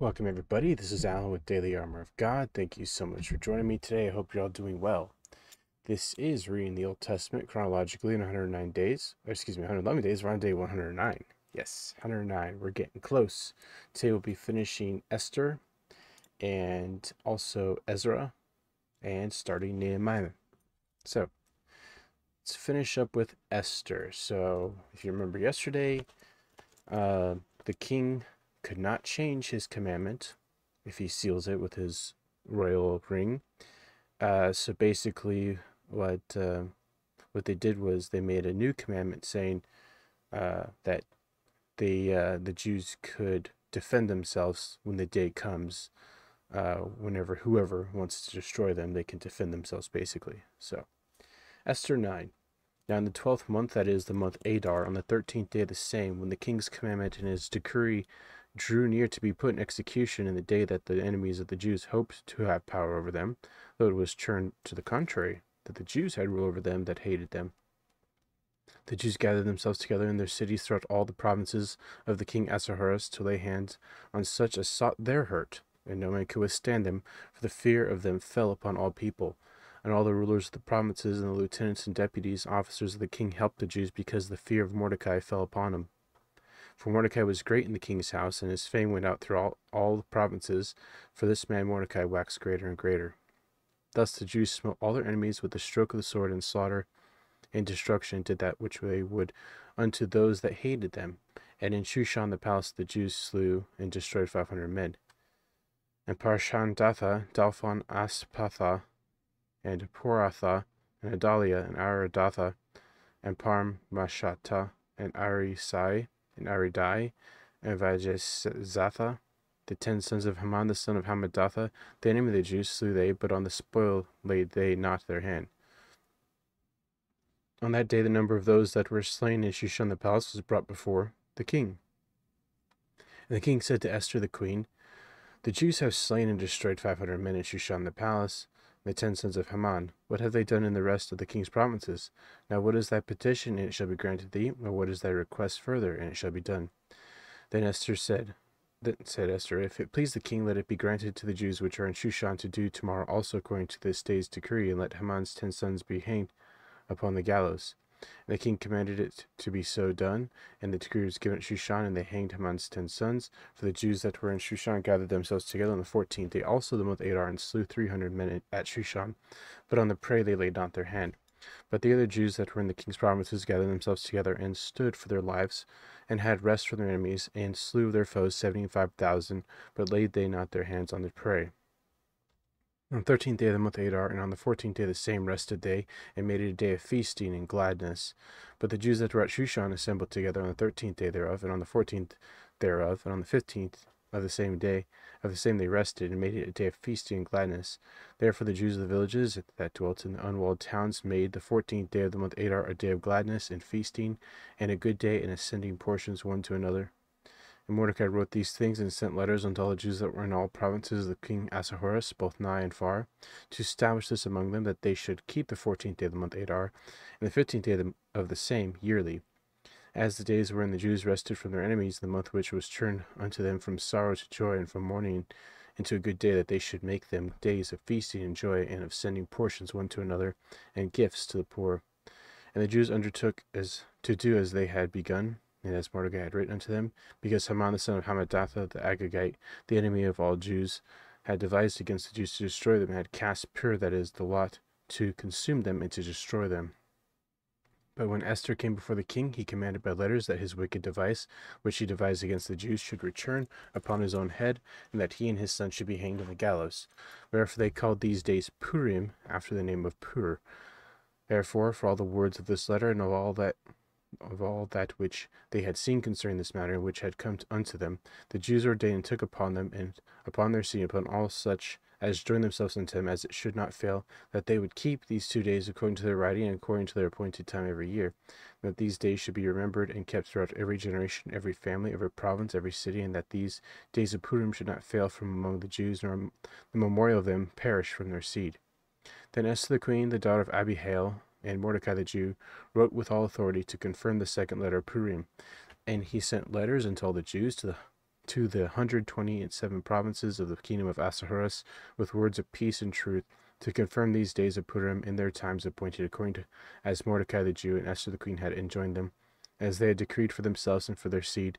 Welcome, everybody. This is Alan with Daily Armour of God. Thank you so much for joining me today. I hope you're all doing well. This is reading the Old Testament chronologically in 109 days. Or excuse me, 111 days. We're on day 109. Yes, 109. We're getting close. Today we'll be finishing Esther and also Ezra and starting Nehemiah. So let's finish up with Esther. So if you remember yesterday, the king could not change his commandment if he seals it with his royal ring. So basically, what they did was they made a new commandment saying that the Jews could defend themselves when the day comes. Whenever whoever wants to destroy them, they can defend themselves, basically. So, Esther 9. Now in the 12th month, that is the month Adar, on the 13th day of the same, when the king's commandment and his decree drew near to be put in execution in the day that the enemies of the Jews hoped to have power over them, though it was turned to the contrary, that the Jews had rule over them that hated them. The Jews gathered themselves together in their cities throughout all the provinces of the king Ahasuerus to lay hands on such as sought their hurt, and no man could withstand them, for the fear of them fell upon all people. And all the rulers of the provinces and the lieutenants and deputies, officers of the king, helped the Jews because the fear of Mordecai fell upon them. For Mordecai was great in the king's house, and his fame went out through all the provinces, for this man Mordecai waxed greater and greater. Thus the Jews smote all their enemies with the stroke of the sword, and slaughter and destruction did that which they would unto those that hated them. And in Shushan the palace the Jews slew and destroyed 500 men. And Parshandatha, Dalphon, Aspatha, and Poratha, and Adalia, and Aradatha, and Parmashata, and Arisai, and Aridai, and Vajezatha, the 10 sons of Haman the son of Hammedatha, the enemy of the Jews, slew they, but on the spoil laid they not their hand. On that day the number of those that were slain in Shushan the palace was brought before the king. And the king said to Esther the queen, The Jews have slain and destroyed 500 men in Shushan the palace, the 10 sons of Haman. What have they done in the rest of the king's provinces? Now what is thy petition, and it shall be granted thee? Or what is thy request further, and it shall be done? Then said Esther, If it please the king, let it be granted to the Jews which are in Shushan to do tomorrow also according to this day's decree, and let Haman's 10 sons be hanged upon the gallows. And the king commanded it to be so done, and the decree was given at Shushan, and they hanged Haman's 10 sons. For the Jews that were in Shushan gathered themselves together on the 14th day also the month Adar, and slew 300 men at Shushan. But on the prey they laid not their hand. But the other Jews that were in the king's provinces gathered themselves together, and stood for their lives, and had rest from their enemies, and slew their foes 75,000, but laid they not their hands on the prey. On the 13th day of the month Adar, and on the 14th day of the same rested they, and made it a day of feasting and gladness. But the Jews that were at Shushan assembled together on the 13th day thereof, and on the 14th thereof, and on the 15th of the same day, they rested, and made it a day of feasting and gladness. Therefore the Jews of the villages that dwelt in the unwalled towns made the 14th day of the month Adar a day of gladness and feasting, and a good day, and ascending portions one to another. And Mordecai wrote these things and sent letters unto all the Jews that were in all provinces of the king Ahasuerus, both nigh and far, to establish this among them, that they should keep the 14th day of the month Adar, and the 15th day of the same yearly, as the days wherein the Jews rested from their enemies, the month which was turned unto them from sorrow to joy, and from mourning into a good day, that they should make them days of feasting and joy, and of sending portions one to another, and gifts to the poor. And the Jews undertook to do as they had begun, and as Mordecai had written unto them, because Haman the son of Hammedatha the Agagite, the enemy of all Jews, had devised against the Jews to destroy them, and had cast Pur, that is, the lot, to consume them and to destroy them. But when Esther came before the king, he commanded by letters that his wicked device, which he devised against the Jews, should return upon his own head, and that he and his son should be hanged on the gallows. Wherefore they called these days Purim, after the name of Pur. Therefore, for all the words of this letter, and of all that which they had seen concerning this matter, and which had come unto them, the Jews ordained and took upon them, and upon their seed, upon all such as joined themselves unto them, as it should not fail, that they would keep these 2 days according to their writing, and according to their appointed time every year, and that these days should be remembered and kept throughout every generation, every family, every province, every city, and that these days of Purim should not fail from among the Jews, nor the memorial of them perish from their seed. Then Esther the queen, the daughter of Abihail, and Mordecai the Jew, wrote with all authority to confirm the second letter of Purim. And he sent letters unto all the Jews to to the 127 provinces of the kingdom of Ahasuerus with words of peace and truth, to confirm these days of Purim in their times appointed, according to as Mordecai the Jew and Esther the queen had enjoined them, as they had decreed for themselves and for their seed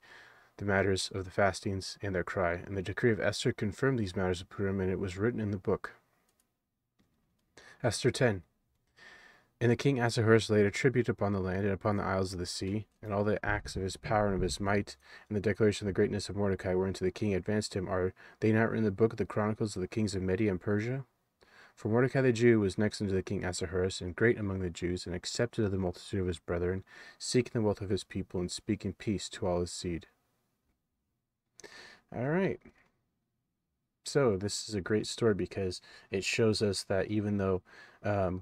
the matters of the fastings and their cry. And the decree of Esther confirmed these matters of Purim, and it was written in the book. Esther 10. And the king Ahasuerus laid a tribute upon the land and upon the isles of the sea, and all the acts of his power and of his might, and the declaration of the greatness of Mordecai whereunto the king advanced him, are they not written in the book of the Chronicles of the kings of Media and Persia? For Mordecai the Jew was next unto the king Ahasuerus, and great among the Jews, and accepted of the multitude of his brethren, seeking the wealth of his people, and speaking peace to all his seed. All right. So this is a great story because it shows us that even though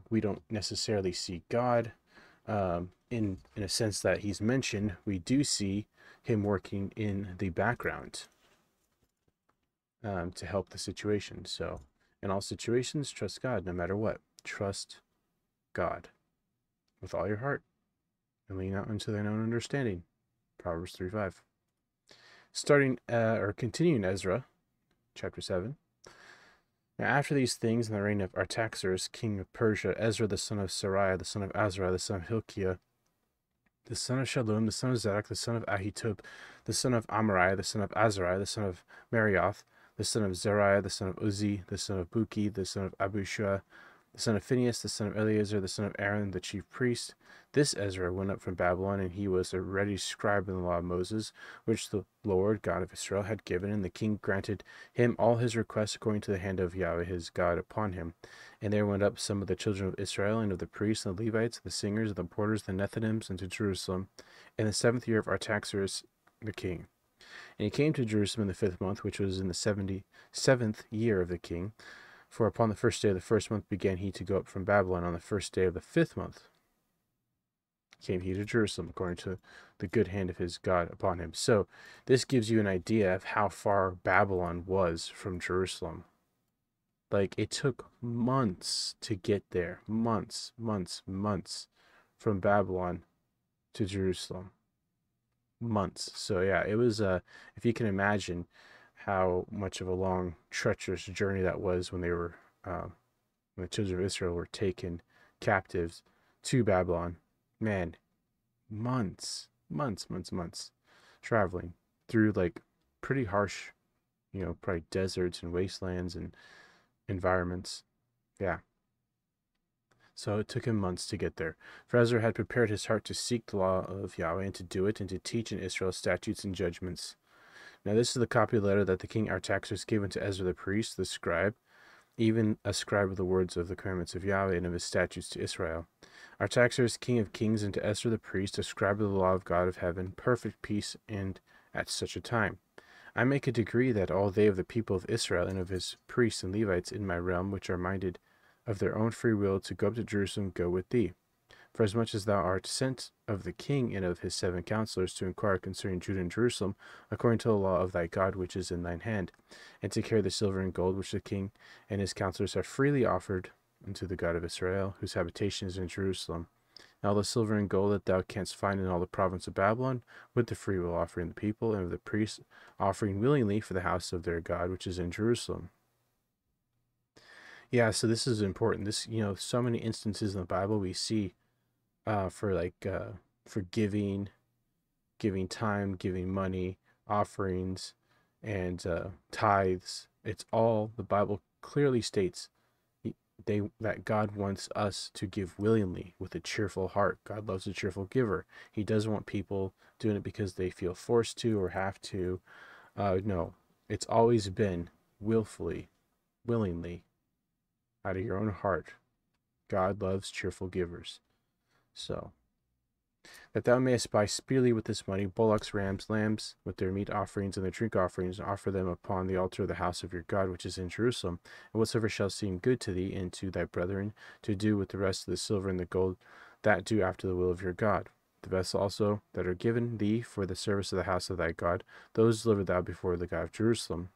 we don't necessarily see God in a sense that he's mentioned, we do see him working in the background to help the situation. So in all situations, trust God no matter what. Trust God with all your heart and lean out unto thine own understanding. Proverbs 3:5. Starting or continuing Ezra, chapter 7. Now after these things, in the reign of Artaxerxes, king of Persia, Ezra the son of Seraiah, the son of Azariah, the son of Hilkiah, the son of Shallum, the son of Zadok, the son of Ahitub, the son of Amariah, the son of Azariah, the son of Marioth, the son of Zariah, the son of Uzzi, the son of Buki, the son of Abushua, the son of Phinehas, the son of Eleazar, the son of Aaron, the chief priest. This Ezra went up from Babylon, and he was a ready scribe in the law of Moses, which the Lord God of Israel had given, and the king granted him all his requests according to the hand of Yahweh his God upon him. And there went up some of the children of Israel, and of the priests, and the Levites, and the singers, and the porters, the Nethinims, into Jerusalem, in the 7th year of Artaxerxes the king. And he came to Jerusalem in the 5th month, which was in the 77th year of the king. For upon the first day of the 1st month began he to go up from Babylon. On the first day of the 5th month came he to Jerusalem, according to the good hand of his God upon him. So this gives you an idea of how far Babylon was from Jerusalem. Like, it took months to get there. Months from Babylon to Jerusalem. Months. So yeah, it was, if you can imagine how much of a long, treacherous journey that was when they were, when the children of Israel were taken captives to Babylon. Man, months traveling through like pretty harsh, probably deserts and wastelands and environments. Yeah. So it took him months to get there. For Ezra had prepared his heart to seek the law of Yahweh and to do it and to teach in Israel statutes and judgments. Now this is the copy of the letter that the king Artaxerxes gave unto Ezra the priest, the scribe, even a scribe of the words of the commandments of Yahweh and of his statutes to Israel. Artaxerxes, king of kings, and to Ezra the priest, a scribe of the law of God of heaven, perfect peace, and at such a time. I make a decree that all they of the people of Israel and of his priests and Levites in my realm, which are minded of their own free will to go up to Jerusalem, go with thee. For as much as thou art sent of the king and of his 7 counselors to inquire concerning Judah and Jerusalem, according to the law of thy God which is in thine hand, and to carry the silver and gold which the king and his counselors have freely offered unto the God of Israel, whose habitation is in Jerusalem. And all the silver and gold that thou canst find in all the province of Babylon, with the freewill offering of the people, and of the priests offering willingly for the house of their God which is in Jerusalem. Yeah, so this is important. This, so many instances in the Bible we see for giving time, giving money, offerings, and tithes. It's all, the Bible clearly states that God wants us to give willingly with a cheerful heart. God loves a cheerful giver. He doesn't want people doing it because they feel forced to or have to. No, it's always been willfully, willingly, out of your own heart. God loves cheerful givers. So, that thou mayest buy speedily with this money bullocks, rams, lambs, with their meat offerings and their drink offerings, and offer them upon the altar of the house of your God which is in Jerusalem. And whatsoever shall seem good to thee and to thy brethren, to do with the rest of the silver and the gold, that do after the will of your God. The vessels also that are given thee for the service of the house of thy God, those deliver thou before the God of Jerusalem.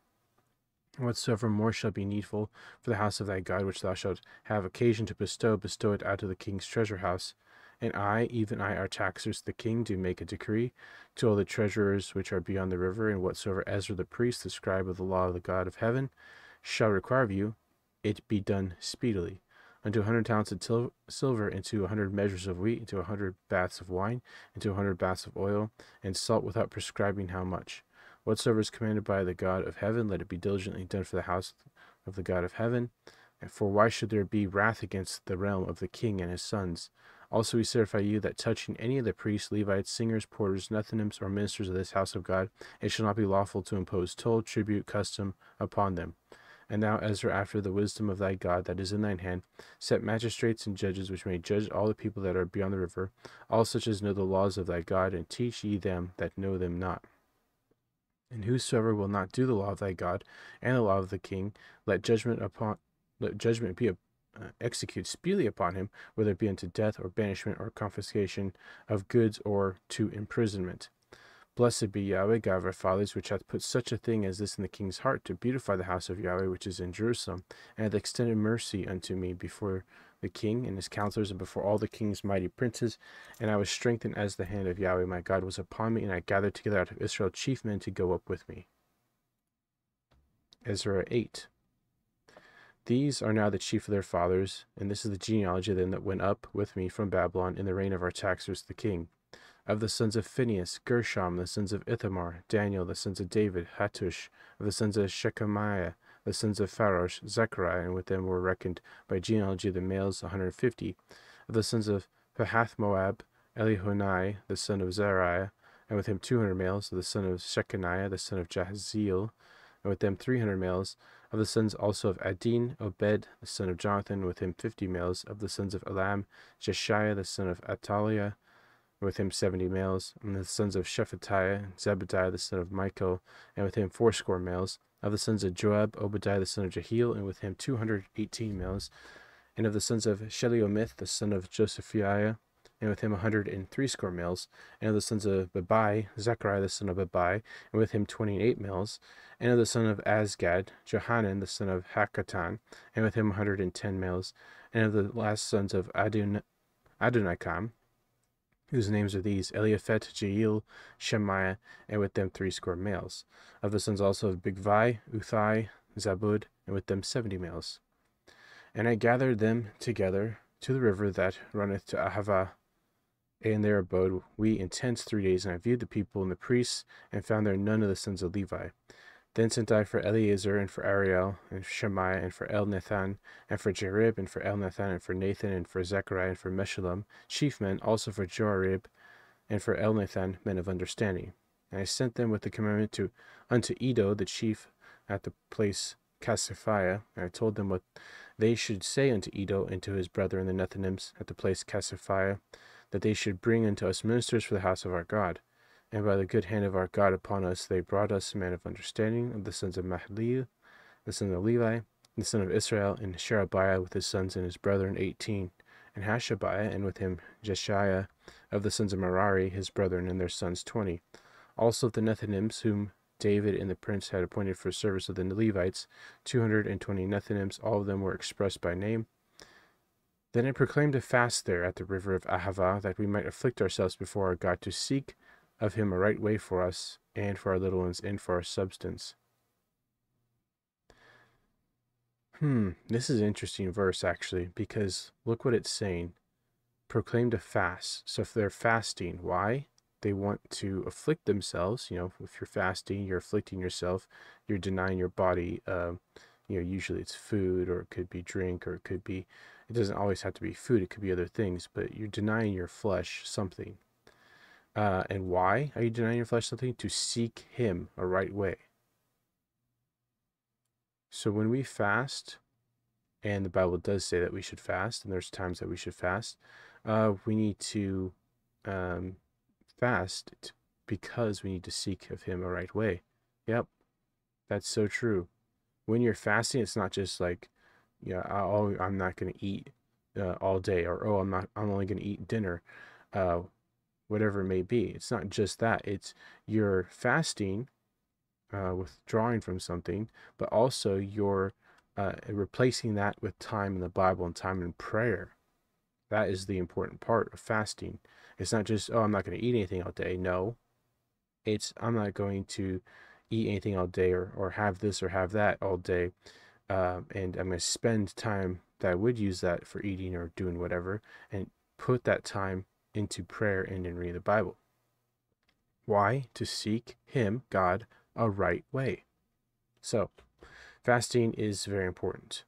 And whatsoever more shall be needful for the house of thy God, which thou shalt have occasion to bestow, bestow it out of the king's treasure house, And I, even I, our taxers, the king, do make a decree to all the treasurers which are beyond the river, and whatsoever Ezra the priest, the scribe of the law of the God of heaven, shall require of you, it be done speedily. Unto 100 talents of silver, into 100 measures of wheat, into 100 baths of wine, into 100 baths of oil, and salt, without prescribing how much. Whatsoever is commanded by the God of heaven, let it be diligently done for the house of the God of heaven. And for why should there be wrath against the realm of the king and his sons? Also we certify you that touching any of the priests, Levites, singers, porters, Nethinims, or ministers of this house of God, it shall not be lawful to impose toll, tribute, custom upon them. And thou, Ezra, after the wisdom of thy God that is in thine hand, set magistrates and judges which may judge all the people that are beyond the river, all such as know the laws of thy God, and teach ye them that know them not. And whosoever will not do the law of thy God and the law of the king, let judgment be executed speedily upon him, whether it be unto death or banishment or confiscation of goods or to imprisonment. Blessed be Yahweh, God of our fathers, which hath put such a thing as this in the king's heart, to beautify the house of Yahweh which is in Jerusalem, and hath extended mercy unto me before the king and his counselors, and before all the king's mighty princes. And I was strengthened as the hand of Yahweh my God was upon me, and I gathered together out of Israel chief men to go up with me. Ezra 8. These are now the chief of their fathers, and this is the genealogy of them that went up with me from Babylon in the reign of Artaxerxes the king. Of the sons of Phinehas, Gershom; the sons of Ithamar, Daniel; the sons of David, Hattush; of the sons of Shechemiah, the sons of Pharosh, Zechariah; and with them were reckoned by genealogy the males 150. Of the sons of Pahath-Moab, Elihunai, the son of Zariah, and with him 200 males. Of the son of Shechaniah, the son of Jahaziel, and with them 300 males. Of the sons also of Adin, Obed, the son of Jonathan, with him 50 males. Of the sons of Elam, Jeshiah, the son of Ataliah, with him 70 males. And the sons of Shephatiah, Zebediah, the son of Michael, and with him 80 males. Of the sons of Joab, Obadiah, the son of Jehiel, and with him 218 males. And of the sons of Sheliomith, the son of Josephiah, and with him 180 males. And of the sons of Bebai, Zechariah, the son of Bebai, and with him 28 males. And of the son of Azgad, Johanan, the son of Hakatan, and with him 110 males. And of the last sons of Adonikam, whose names are these: Eliaphet, Jeiel, Shemaiah, and with them 80 males. Of the sons also of Bigvai, Uthai, Zabud, and with them 70 males. And I gathered them together to the river that runneth to Ahava, and there abode we in tents 3 days. And I viewed the people and the priests, and found there none of the sons of Levi. Then sent I for Eleazar, and for Ariel, and for Shemaiah, and for Elnathan, and for Jerib, and for Elnathan, and for Nathan, and for Zechariah, and for Meshullam, chief men; also for Joarib, and for Elnathan, men of understanding. And I sent them with the commandment unto Edo, the chief, at the place Cassiphia. And I told them what they should say unto Edo and to his brethren the Nethinims at the place Cassiphia, that they should bring unto us ministers for the house of our God. And by the good hand of our God upon us, they brought us a man of understanding, of the sons of Mahliel, the son of Levi, the son of Israel, and Sherebiah with his sons and his brethren 18, and Hashabiah, and with him Jeshiah, of the sons of Merari, his brethren, and their sons 20. Also of the Nethinims, whom David and the prince had appointed for service of the Levites, 220 Nethinims; all of them were expressed by name. Then I proclaimed a fast there at the river of Ahava, that we might afflict ourselves before our God, to seek of him a right way for us, and for our little ones, and for our substance. This is an interesting verse, actually, because look what it's saying. Proclaimed a fast. So if they're fasting, why? They want to afflict themselves. You know, if you're fasting, you're afflicting yourself. You're denying your body. Usually it's food, or it could be drink, or it could be, it doesn't always have to be food. It could be other things, but you're denying your flesh something. And why are you denying your flesh something? To seek him a right way. So when we fast, and the Bible does say that we should fast, and there's times that we should fast, we need to fast because we need to seek of him a right way. Yep, that's so true. When you're fasting, it's not just like, I'm not going to eat all day, or I'm only going to eat dinner, whatever it may be. It's not just that. It's you're fasting, withdrawing from something, but also you're replacing that with time in the Bible and time in prayer. That is the important part of fasting. It's not just, oh, I'm not going to eat anything all day. No, it's, I'm not going to eat anything all day, or have this or have that all day. And I'm going to spend time that I would use that for eating or doing whatever, and put that time into prayer and in reading the Bible. Why? To seek Him, God, a right way. So, fasting is very important.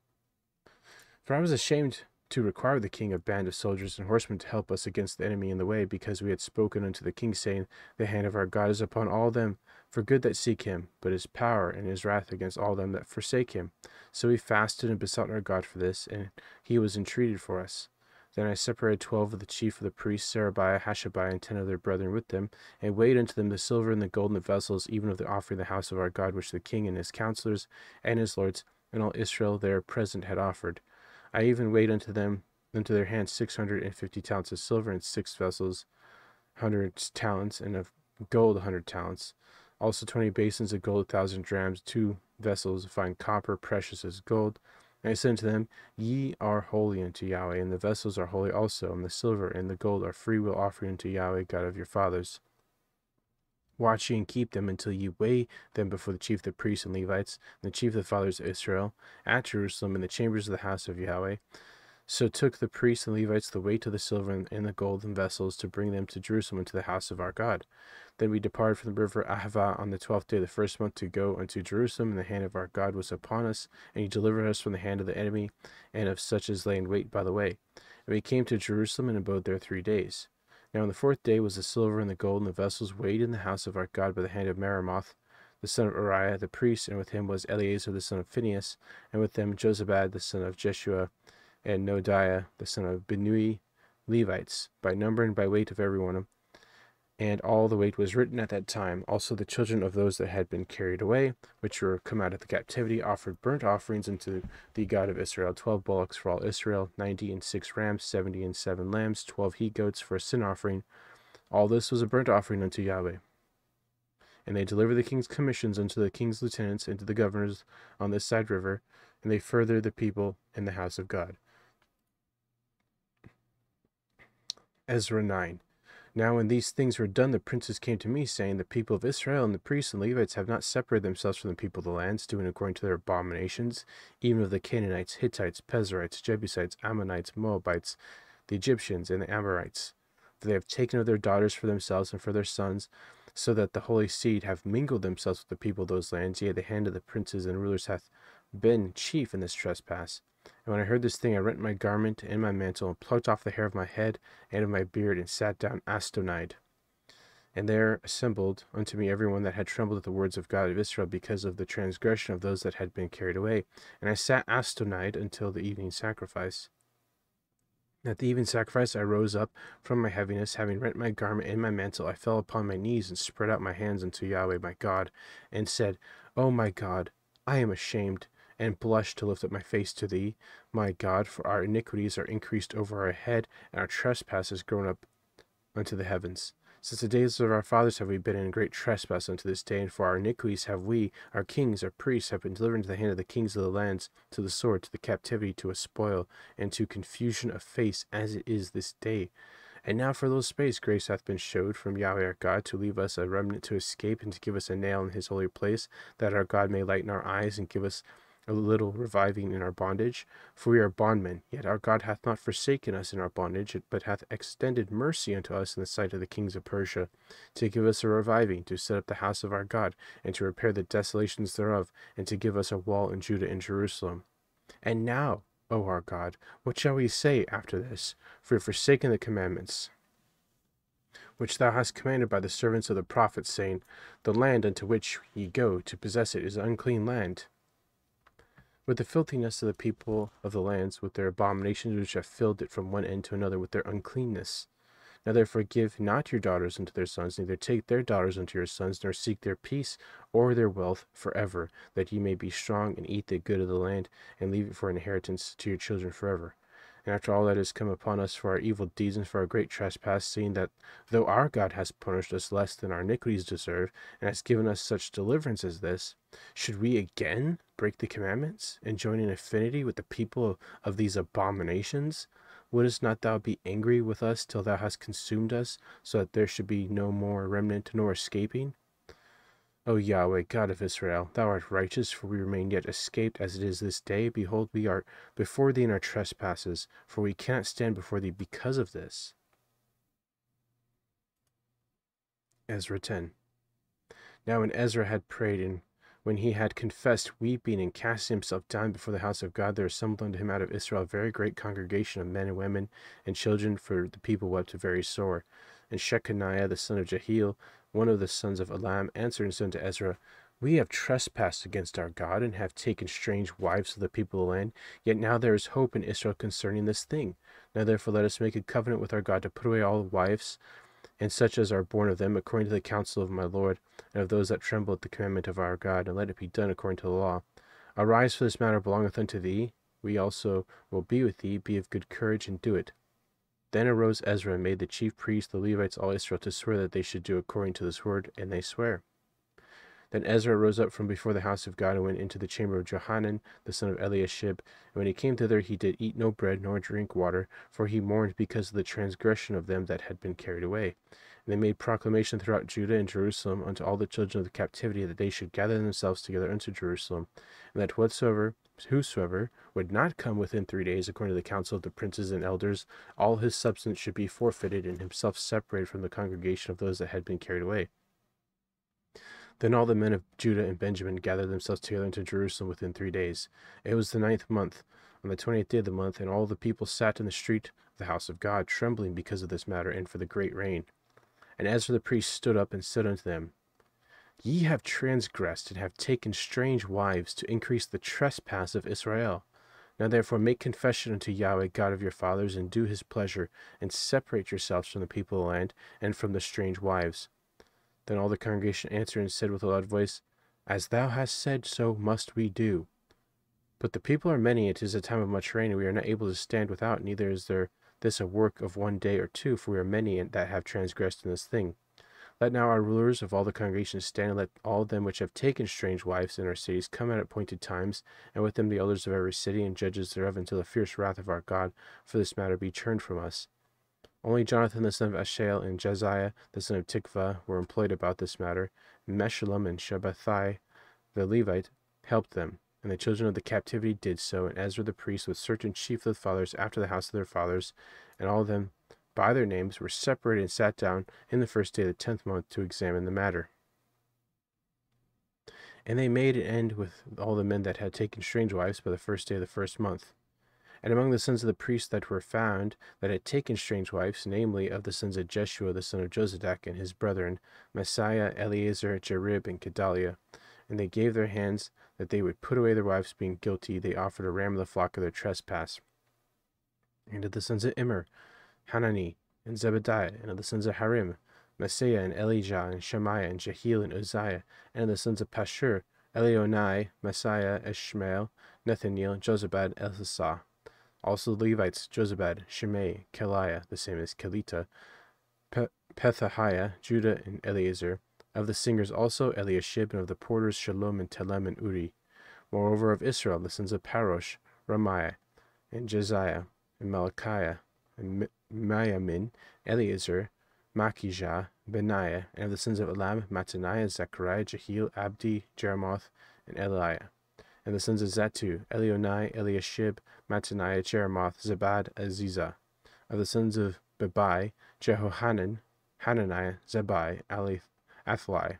For I was ashamed to require the king a band of soldiers and horsemen to help us against the enemy in the way, because we had spoken unto the king, saying, the hand of our God is upon all them for good that seek him, but his power and his wrath against all them that forsake him. So we fasted and besought our God for this, and he was entreated for us. Then I separated 12 of the chief of the priests, Sarabiah, Hashabiah, and 10 of their brethren with them, and weighed unto them the silver and the gold and the vessels, even of the offering of the house of our God, which the king and his counselors and his lords and all Israel there present had offered. I even weighed unto them into their hands 650 talents of silver, and 6 vessels, 100 talents, and of gold 100 talents. Also 20 basins of gold, 1,000 drams, 2 vessels of fine copper, precious as gold. And I said unto them, Ye are holy unto Yahweh, and the vessels are holy also, and the silver and the gold are freewill offering unto Yahweh, God of your fathers. Watch ye and keep them until ye weigh them before the chief of the priests and Levites, and the chief of the fathers of Israel, at Jerusalem, in the chambers of the house of Yahweh. So took the priests and Levites the weight of the silver and the gold and vessels, to bring them to Jerusalem into the house of our God. Then we departed from the river Ahava on the 12th day of the first month, to go unto Jerusalem, and the hand of our God was upon us, and he delivered us from the hand of the enemy, and of such as lay in wait by the way. And we came to Jerusalem, and abode there 3 days. Now on the 4th day was the silver and the gold and the vessels weighed in the house of our God by the hand of Meremoth, the son of Uriah the priest, and with him was Eleazar the son of Phinehas, and with them Jozabad the son of Jeshua, and Nodiah the son of Binui, Levites, by number and by weight of every one of them. And all the weight was written at that time. Also the children of those that had been carried away, which were come out of the captivity, offered burnt offerings unto the God of Israel, 12 bullocks for all Israel, 90 and 6 rams, 70 and 7 lambs, 12 he-goats for a sin offering. All this was a burnt offering unto Yahweh. And they delivered the king's commissions unto the king's lieutenants and to the governors on this side river, and they furthered the people in the house of God. Ezra 9. Now when these things were done, the princes came to me, saying, the people of Israel and the priests and Levites have not separated themselves from the people of the lands, doing according to their abominations, even of the Canaanites, Hittites, Perizzites, Jebusites, Ammonites, Moabites, the Egyptians, and the Amorites. For they have taken of their daughters for themselves and for their sons, so that the holy seed have mingled themselves with the people of those lands. Yea, the hand of the princes and rulers hath been chief in this trespass. And when I heard this thing, I rent my garment and my mantle, and plucked off the hair of my head and of my beard, and sat down astonide. And there assembled unto me every one that had trembled at the words of God of Israel, because of the transgression of those that had been carried away. And I sat astonide until the evening sacrifice. At the evening sacrifice I rose up from my heaviness, having rent my garment and my mantle. I fell upon my knees, and spread out my hands unto Yahweh my God, and said, O my God, I am ashamed, and blush to lift up my face to thee, my God, for our iniquities are increased over our head, and our trespasses grown up unto the heavens. Since the days of our fathers have we been in great trespass unto this day, and for our iniquities have we, our kings, our priests, have been delivered into the hand of the kings of the lands, to the sword, to the captivity, to a spoil, and to confusion of face, as it is this day. And now for a little space grace hath been showed from Yahweh our God, to leave us a remnant to escape, and to give us a nail in his holy place, that our God may lighten our eyes, and give us a little reviving in our bondage. For we are bondmen, yet our God hath not forsaken us in our bondage, but hath extended mercy unto us in the sight of the kings of Persia, to give us a reviving, to set up the house of our God, and to repair the desolations thereof, and to give us a wall in Judah and Jerusalem. And now, O our God, what shall we say after this? For we have forsaken the commandments which thou hast commanded by the servants of the prophets, saying, the land unto which ye go to possess it is an unclean land. With the filthiness of the people of the lands, with their abominations which have filled it from one end to another with their uncleanness. Now therefore give not your daughters unto their sons, neither take their daughters unto your sons, nor seek their peace or their wealth forever, that ye may be strong and eat the good of the land, and leave it for inheritance to your children forever. And after all that has come upon us for our evil deeds and for our great trespass, seeing that though our God has punished us less than our iniquities deserve, and has given us such deliverance as this, should we again break the commandments, and join in affinity with the people of these abominations? Wouldst not thou be angry with us till thou hast consumed us, so that there should be no more remnant nor escaping? O Yahweh, God of Israel, thou art righteous, for we remain yet escaped as it is this day. Behold, we are before thee in our trespasses, for we cannot stand before thee because of this. Ezra 10. Now when Ezra had prayed, and when he had confessed, weeping, and casting himself down before the house of God, there assembled unto him out of Israel a very great congregation of men and women and children, for the people wept very sore. And Shechaniah the son of Jehiel, one of the sons of Elam, answered and said unto Ezra, We have trespassed against our God, and have taken strange wives of the people of the land. Yet now there is hope in Israel concerning this thing. Now therefore let us make a covenant with our God to put away all wives, and such as are born of them, according to the counsel of my Lord, and of those that tremble at the commandment of our God, and let it be done according to the law. Arise, for this matter belongeth unto thee. We also will be with thee. Be of good courage, and do it. Then arose Ezra, and made the chief priests, the Levites, all Israel, to swear that they should do according to this word, and they swear. Then Ezra rose up from before the house of God, and went into the chamber of Johanan, the son of Eliashib. And when he came thither, he did eat no bread, nor drink water, for he mourned because of the transgression of them that had been carried away. And they made proclamation throughout Judah and Jerusalem unto all the children of the captivity, that they should gather themselves together unto Jerusalem, and that whosoever would not come within 3 days, according to the counsel of the princes and elders, all his substance should be forfeited, and himself separated from the congregation of those that had been carried away. Then all the men of Judah and Benjamin gathered themselves together into Jerusalem within 3 days. It was the 9th month, on the 20th day of the month, and all the people sat in the street of the house of God, trembling because of this matter, and for the great rain. And Ezra the priest stood up and said unto them, Ye have transgressed, and have taken strange wives, to increase the trespass of Israel. Now therefore make confession unto Yahweh, God of your fathers, and do his pleasure, and separate yourselves from the people of the land, and from the strange wives. Then all the congregation answered and said with a loud voice, As thou hast said, so must we do. But the people are many, it is a time of much rain, and we are not able to stand without, neither is there this a work of 1 day or 2, for we are many that have transgressed in this thing. Let now our rulers of all the congregations stand, and let all them which have taken strange wives in our cities come at appointed times, and with them the elders of every city and judges thereof, until the fierce wrath of our God for this matter be turned from us. Only Jonathan the son of Ashael and Josiah the son of Tikvah were employed about this matter. Meshullam and Shabbathai the Levite helped them, and the children of the captivity did so, and Ezra the priest with certain chief of the fathers after the house of their fathers, and all of them by their names were separated and sat down in the first day of the 10th month to examine the matter. And they made an end with all the men that had taken strange wives by the first day of the 1st month. And among the sons of the priests that were found that had taken strange wives, namely of the sons of Jeshua the son of Jozadak and his brethren, Messiah, Eleazar, Jerib, and Gedaliah, and they gave their hands that they would put away their wives being guilty, they offered a ram of the flock of their trespass. And of the sons of Immer, Hanani, and Zebediah, and of the sons of Harim, Messiah, and Elijah, and Shemaiah, and Jehiel, and Uzziah, and of the sons of Pashur, Elionai, Messiah, Ishmael, Nathaniel, Jozabad, Elsassah. Also the Levites, Jozabad, Shimei, Keliah, the same as Kelita, Pethahiah, Judah, and Eleazar. Of the singers also Eliashib, and of the porters Shalom, and Telem, and Uri. Moreover of Israel, the sons of Parosh, Ramiah, and Josiah, and Malachiah, and Mayamin, Eleazar, Makijah, Benaiah, and of the sons of Elam, Mattaniah, Zechariah, Jehiel, Abdi, Jeremoth, and Eliah. And the sons of Zatu, Elionai, Eliashib, Mattaniah, Jeremoth, Zabad, Aziza. Of the sons of Bebai, Jehohanan, Hananiah, Zabai, Athli.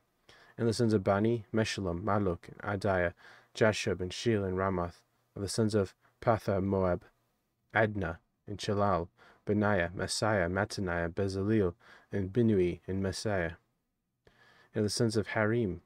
And the sons of Bani, Meshullam, Maluk, and Adiah, Jashub, and Sheel, and Ramoth. Of the sons of Patha Moab, Adna, and Chelal, Benaiah, Messiah, Mattaniah, Bezaleel, and Binui, and Messiah. And the sons of Harim,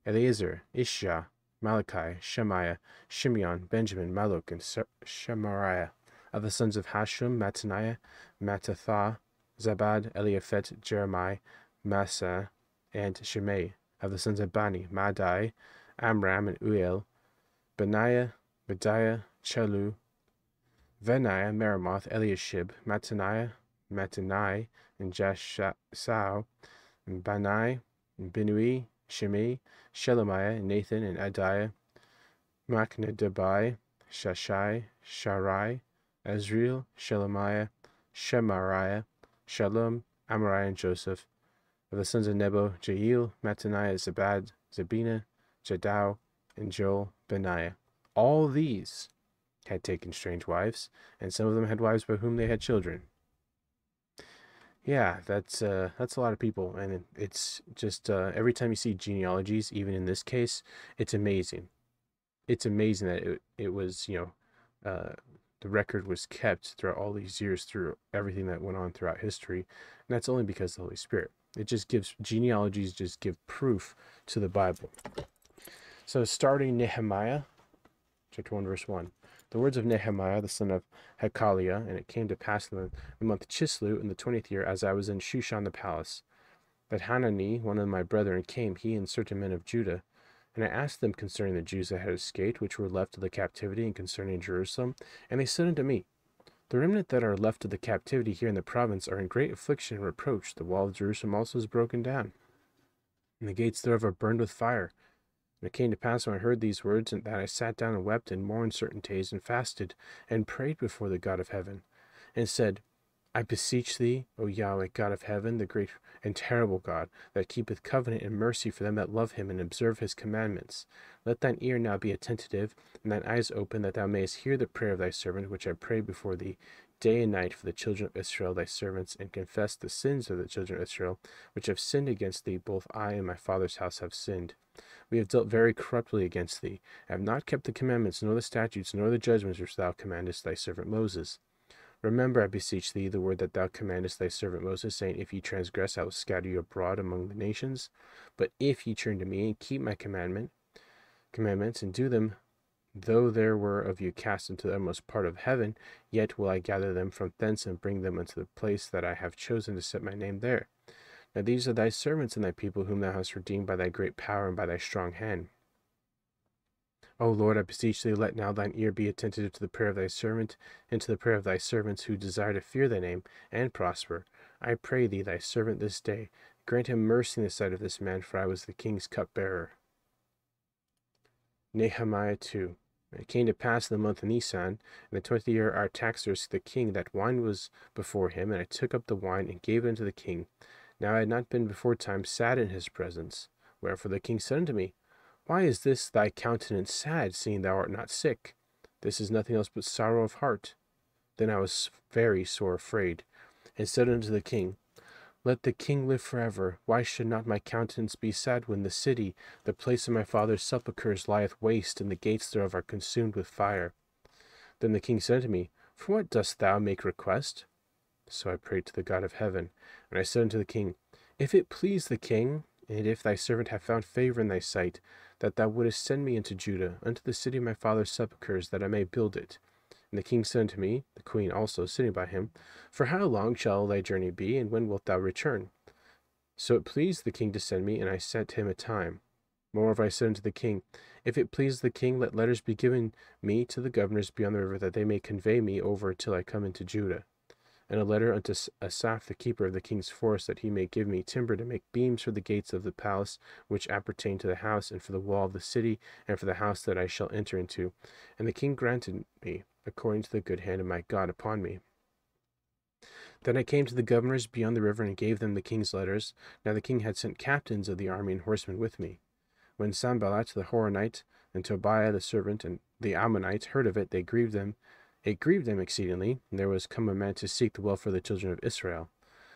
Eleazar, Ishah, Malachi, Shemaiah, Shimeon, Benjamin, Maluk, and Shemariah. Of the sons of Hashum, Mattaniah, Mattatha, Zabad, Eliaphet, Jeremiah, Massa, and Shimei. Of the sons of Bani, Madai, Amram, and Uel, Benaiah, Bediah, Chelu, Veniah, Meremoth, Eliashib, Mattaniah, Mattanai, and Jashsau, and Bani, and Binui, Shimei, Shelemiah, and Nathan, and Adiah, Machnadabai, Shashai, Sharai, Azriel, Shelemiah, Shemariah, Shalom, Amariah, and Joseph. Of the sons of Nebo, Jehiel, Mattaniah, Zabad, Zabina, Jadau, and Joel, Benaiah. All these had taken strange wives, and some of them had wives by whom they had children. Yeah, that's a lot of people, and it's just every time you see genealogies, even in this case, it's amazing. It's amazing that it was, the record was kept throughout all these years, through everything that went on throughout history, and that's only because of the Holy Spirit. It just gives genealogies just give proof to the Bible. So starting Nehemiah, chapter 1, verse 1. The words of Nehemiah, the son of Hekaliah, and it came to pass in the month Chislew, in the 20th year, as I was in Shushan the palace, that Hanani, one of my brethren, came, he and certain men of Judah, and I asked them concerning the Jews that had escaped, which were left of the captivity, and concerning Jerusalem. And they said unto me, the remnant that are left of the captivity here in the province are in great affliction and reproach. The wall of Jerusalem also is broken down, and the gates thereof are burned with fire. And it came to pass when I heard these words, and that I sat down and wept and mourned certain days, and fasted, and prayed before the God of heaven, and said, I beseech thee, O Yahweh, God of heaven, the great and terrible God, that keepeth covenant and mercy for them that love him and observe his commandments. Let thine ear now be attentive, and thine eyes open, that thou mayest hear the prayer of thy servant, which I pray before thee day and night for the children of Israel, thy servants, and confess the sins of the children of Israel, which have sinned against thee. Both I and my father's house have sinned. We have dealt very corruptly against thee, and have not kept the commandments, nor the statutes, nor the judgments which thou commandest thy servant Moses. Remember, I beseech thee, the word that thou commandest thy servant Moses, saying, if ye transgress, I will scatter you abroad among the nations. But if ye turn to me, and keep my commandments, and do them, though there were of you cast into the utmost part of heaven, yet will I gather them from thence, and bring them unto the place that I have chosen to set my name there. Now these are thy servants and thy people, whom thou hast redeemed by thy great power and by thy strong hand. O Lord, I beseech thee, let now thine ear be attentive to the prayer of thy servant, and to the prayer of thy servants who desire to fear thy name, and prosper. I pray thee, thy servant this day, grant him mercy in the sight of this man, for I was the king's cupbearer. Nehemiah 2. And it came to pass in the month of Nisan, in the 20th year, Artaxerxes the king, that wine was before him, and I took up the wine, and gave it unto the king. Now I had not been before time sad in his presence. Wherefore the king said unto me, why is this thy countenance sad, seeing thou art not sick? This is nothing else but sorrow of heart. Then I was very sore afraid, and said unto the king, let the king live forever. Why should not my countenance be sad, when the city, the place of my father's sepulchres, lieth waste, and the gates thereof are consumed with fire? Then the king said unto me, for what dost thou make request? So I prayed to the God of heaven, and I said unto the king, if it please the king, and if thy servant have found favor in thy sight, that thou wouldest send me into Judah, unto the city of my father's sepulchres, that I may build it. And the king said unto me, the queen also sitting by him, for how long shall thy journey be, and when wilt thou return? So it pleased the king to send me, and I set him a time. Moreover I said unto the king, if it please the king, let letters be given me to the governors beyond the river, that they may convey me over till I come into Judah. And a letter unto Asaph the keeper of the king's forest, that he may give me timber to make beams for the gates of the palace, which appertain to the house, and for the wall of the city, and for the house that I shall enter into. And the king granted me, according to the good hand of my God upon me. Then I came to the governors beyond the river, and gave them the king's letters. Now the king had sent captains of the army and horsemen with me. When Sanballat the Horonite, and Tobiah the servant, and the Ammonites heard of it, it grieved them exceedingly, and there was come a man to seek the welfare of the children of Israel.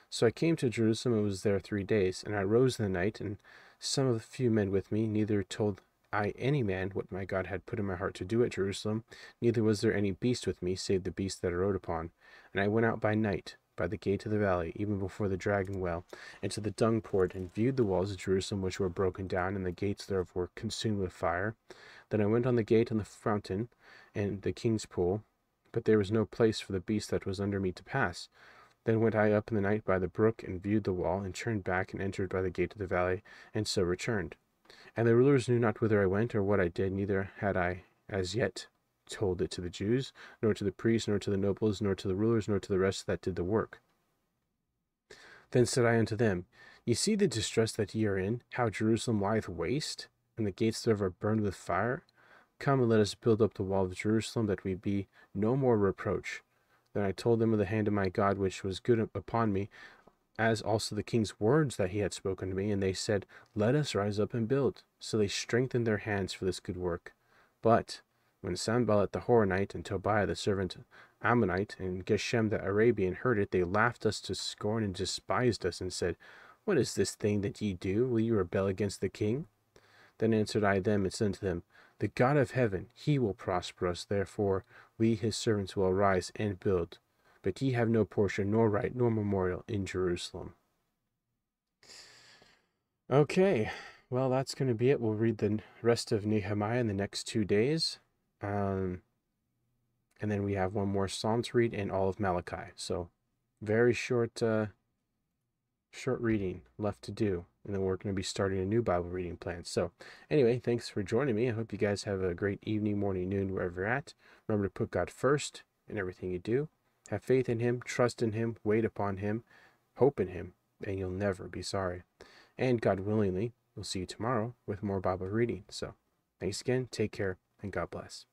So I came to Jerusalem, and was there 3 days. And I rose in the night, and some of the few men with me, neither told I any man what my God had put in my heart to do at Jerusalem, neither was there any beast with me, save the beast that I rode upon. And I went out by night, by the gate of the valley, even before the dragon well, into the dung port, and viewed the walls of Jerusalem, which were broken down, and the gates thereof were consumed with fire. Then I went on the gate and the fountain, and the king's pool, but there was no place for the beast that was under me to pass. Then went I up in the night by the brook, and viewed the wall, and turned back, and entered by the gate of the valley, and so returned. And the rulers knew not whither I went, or what I did, neither had I as yet told it to the Jews, nor to the priests, nor to the nobles, nor to the rulers, nor to the rest that did the work. Then said I unto them, Ye see the distress that ye are in, how Jerusalem lieth waste, and the gates thereof are burned with fire? Come, and let us build up the wall of Jerusalem, that we be no more reproach. Then I told them of the hand of my God which was good upon me, as also the king's words that he had spoken to me. And they said, Let us rise up and build. So they strengthened their hands for this good work. But when Sanballat the Horonite, and Tobiah the servant Ammonite, and Geshem the Arabian heard it, they laughed us to scorn and despised us, and said, What is this thing that ye do? Will ye rebel against the king? Then answered I them, and said unto them, The God of heaven, he will prosper us. Therefore we his servants will arise and build. But ye have no portion, nor right, nor memorial in Jerusalem. Okay, well, that's going to be it. We'll read the rest of Nehemiah in the next 2 days. And then we have one more psalm to read and all of Malachi. So very short reading left to do. And then we're going to be starting a new Bible reading plan. So anyway, thanks for joining me. I hope you guys have a great evening, morning, noon, wherever you're at. Remember to put God first in everything you do. Have faith in him, trust in him, wait upon him, hope in him, and you'll never be sorry. And God willingly, we'll see you tomorrow with more Bible reading. So thanks again, take care, and God bless.